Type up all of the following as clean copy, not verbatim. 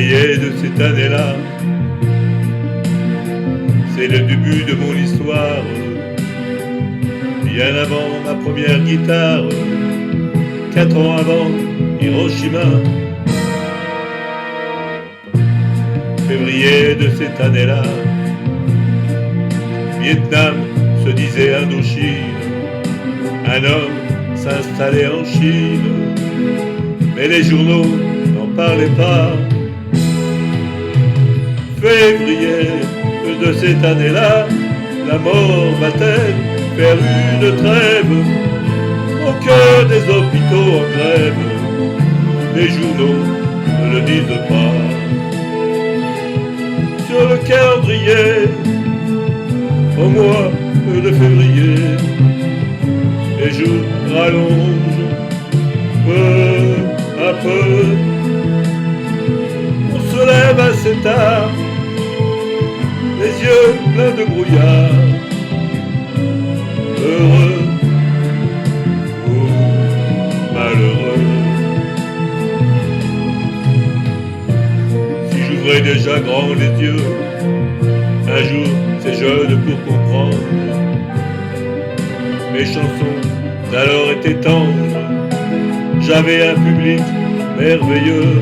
février de cette année-là, c'est le début de mon histoire. Bien avant ma première guitare, 4 ans avant Hiroshima. Février de cette année-là, Vietnam se disait Indochine, un homme s'installait en Chine, mais les journaux n'en parlaient pas. Février de cette année-là, la mort va-t-elle faire une trêve au cœur des hôpitaux en grève? Les journaux ne le disent pas. Sur le calendrier, au mois de février, les jours rallongent peu à peu. On se lève assez tard, les yeux pleins de brouillard, heureux ou malheureux. Si j'ouvrais déjà grand les yeux, un jour c'est jeune pour comprendre. Mes chansons d'alors étaient tendres, j'avais un public merveilleux.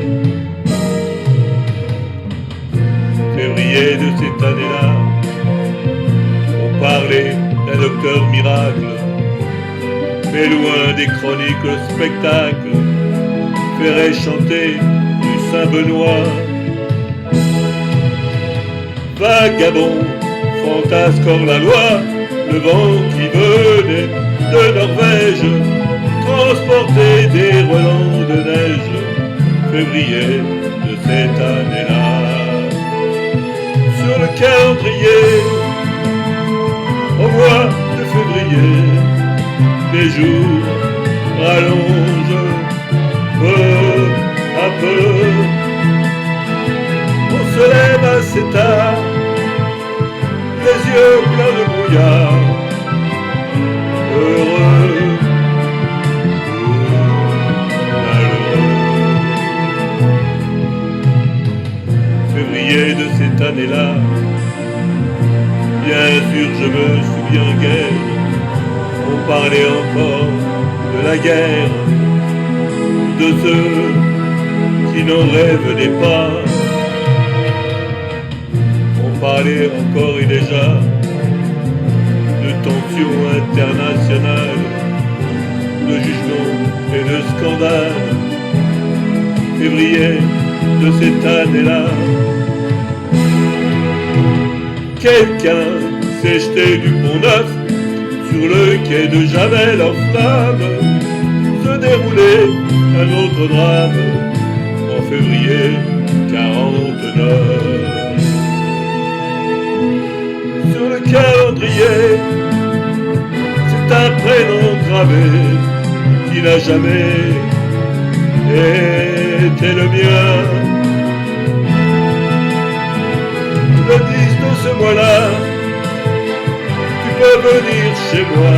Février de cette année-là, on parlait d'un docteur miracle, mais loin des chroniques, le spectacle ferait chanter du Saint-Benoît. Vagabond, fantasque hors la loi, le vent qui venait de Norvège transportait des relents de neige. Février de cette année-là, sur le calendrier, au mois de février, les jours rallongent peu à peu. On se lève assez tard, les yeux pleins de brouillard, heureux ou malheureux. Février de cette année-là, bien sûr je me souviens guère, on parlait encore de la guerre, de ceux qui n'en revenaient pas. On parlait encore et déjà de tensions internationales, de jugements et de scandales. Février de cette année-là, quelqu'un s'est jeté du pont Neuf sur le quai de Javel en flammes. Se déroulait un autre drame en février 49. Sur le calendrier, c'est un prénom gravé qui n'a jamais été le mien. Le 10 de ce mois-là, tu peux venir chez moi,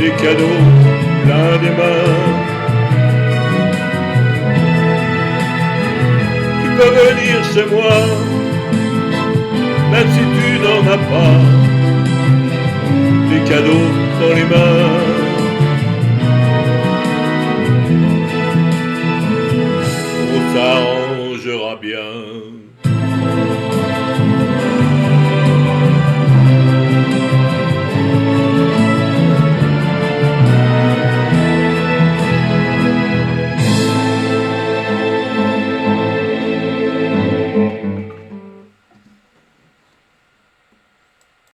des cadeaux plein des mains. Tu peux venir chez moi, même si tu n'en as pas, des cadeaux dans les mains. On s'arrangera bien.